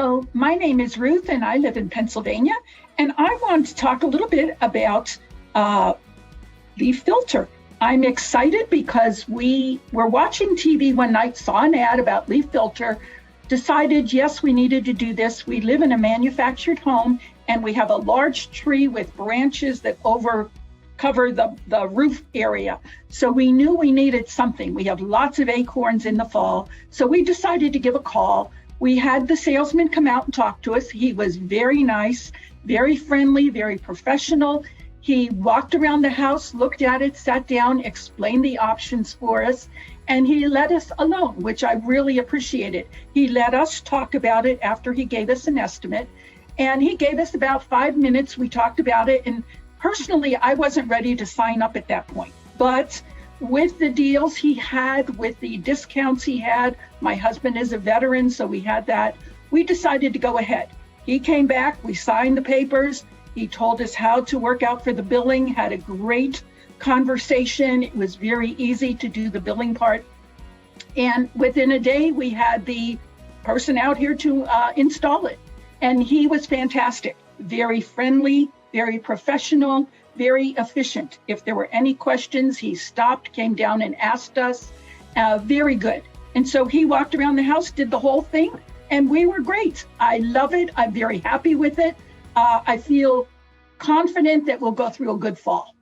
So my name is Ruth and I live in Pennsylvania, and I want to talk a little bit about LeafFilter. I'm excited because we were watching TV one night, saw an ad about LeafFilter, decided, yes, we needed to do this. We live in a manufactured home and we have a large tree with branches that cover the roof area. So we knew we needed something. We have lots of acorns in the fall. So we decided to give a call. We had the salesman come out and talk to us. He was very nice, very friendly, very professional. He walked around the house, looked at it, sat down, explained the options for us, and he let us alone, which I really appreciated. He let us talk about it after he gave us an estimate, and he gave us about 5 minutes. We talked about it, and personally, I wasn't ready to sign up at that point. But with the deals he had, with the discounts he had, my husband is a veteran, so we had that. We decided to go ahead. He came back, we signed the papers. He told us how to work out for the billing, had a great conversation. It was very easy to do the billing part. And within a day, we had the person out here to install it. And he was fantastic, very friendly, very professional, very efficient. If there were any questions, he stopped, came down and asked us. Very good. And so he walked around the house, did the whole thing, and we were great. I love it. I'm very happy with it. I feel confident that we'll go through a good fall.